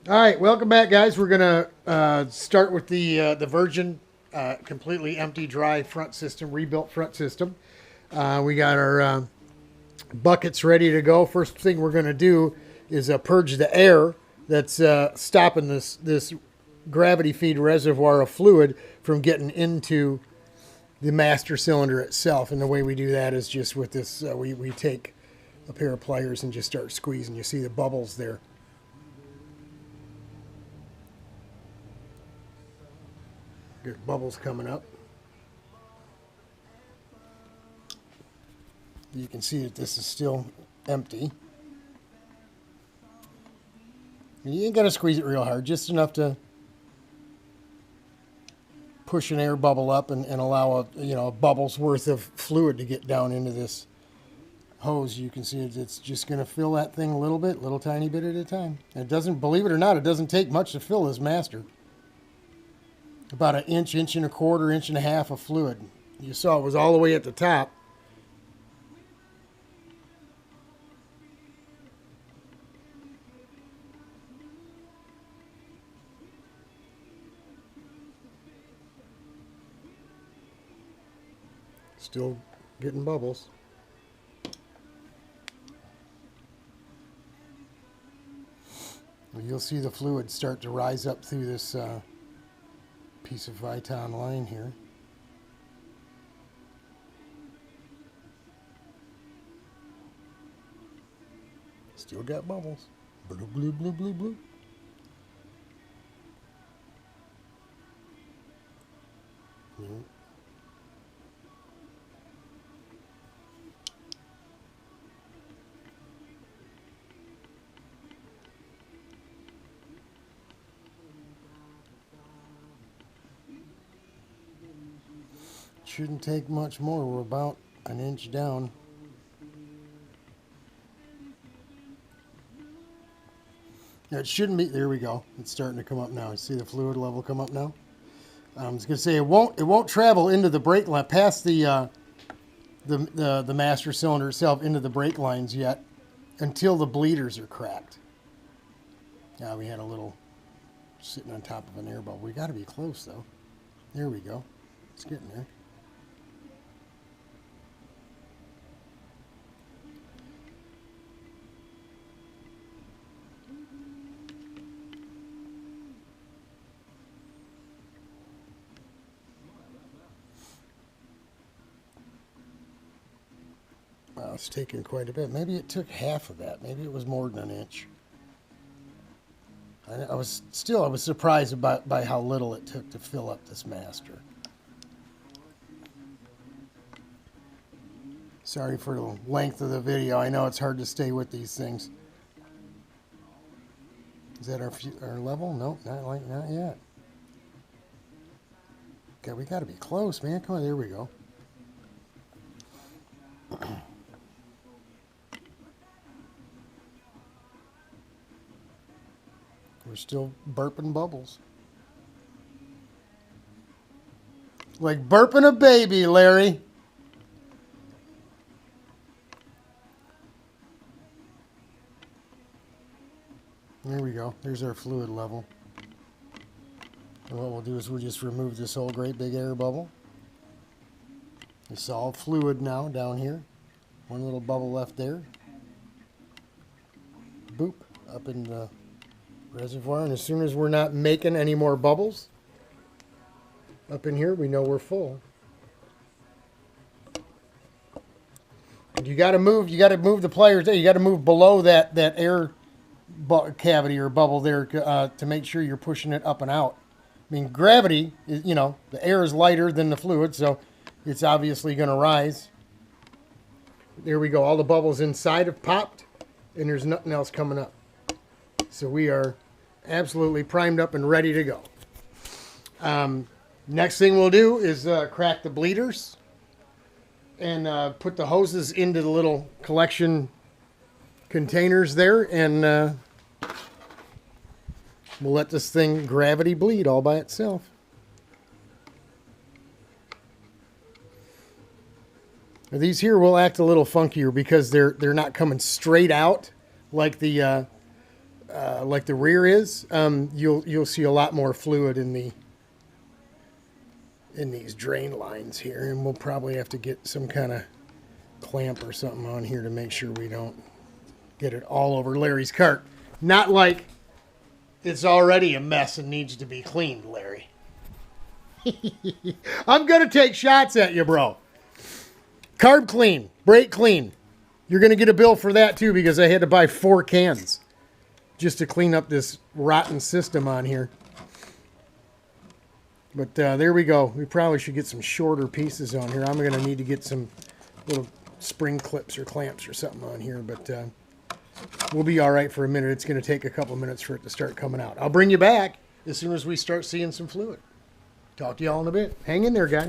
All right, welcome back, guys. We're gonna start with the Virgin, completely empty, dry front system, rebuilt front system. We got our buckets ready to go. First thing we're gonna do is purge the air that's stopping this gravity feed reservoir of fluid from getting into the master cylinder itself. And the way we do that is just with this. We take a pair of pliers and just start squeezing. You see the bubbles there. There's bubbles coming up. You can see that this is still empty. You ain't got to squeeze it real hard, just enough to push an air bubble up and allow a bubble's worth of fluid to get down into this hose. You can see it's just going to fill that thing a little bit, little tiny bit at a time. It doesn't, believe it or not, it doesn't take much to fill this master. About an inch, inch and a quarter, inch and a half of fluid. You saw it was all the way at the top. Still getting bubbles. You'll see the fluid start to rise up through this piece of Viton line here. Still got bubbles. Blue, blue, blue, blue, blue. Yeah. Shouldn't take much more. We're about an inch down. It shouldn't be. There we go. It's starting to come up now. You see the fluid level come up now. I was going to say it won't travel into the brake line past the master cylinder itself into the brake lines yet until the bleeders are cracked. Now we had a little sitting on top of an air bubble. We got to be close though. There we go. It's getting there. Wow, it's taken quite a bit. Maybe it took half of that. Maybe it was more than an inch. I was surprised by how little it took to fill up this master. Sorry for the length of the video. I know it's hard to stay with these things. Is that our level? Nope, not yet. Okay, we got to be close, man. Come on, there we go. We're still burping bubbles. Like burping a baby, Larry. There we go. There's our fluid level. And what we'll do is we'll just remove this whole great big air bubble. It's all fluid now down here. One little bubble left there. Boop, up in the reservoir. And as soon as we're not making any more bubbles up in here, we know we're full. And you got to move the pliers there. You got to move below that air cavity or bubble there to make sure you're pushing it up and out. I mean, gravity is, the air is lighter than the fluid, so it's obviously going to rise. There we go. All the bubbles inside have popped, and there's nothing else coming up. So we are absolutely primed up and ready to go. Next thing we'll do is crack the bleeders and put the hoses into the little collection containers there, and we'll let this thing gravity bleed all by itself. Now these here will act a little funkier because they're not coming straight out like the like the rear is, you'll see a lot more fluid in these drain lines here, and we'll probably have to get some kind of clamp or something on here to make sure we don't get it all over Larry's cart. Not like it's already a mess and needs to be cleaned, Larry. I'm going to take shots at you, bro. Carb clean, brake clean. You're going to get a bill for that too, because I had to buy 4 cans just to clean up this rotten system on here. But there we go. We probably should get some shorter pieces on here. I'm going to need to get some little spring clips or clamps or something on here, but we'll be all right for a minute. It's going to take a couple minutes for it to start coming out. I'll bring you back as soon as we start seeing some fluid. Talk to y'all in a bit. Hang in there, guys.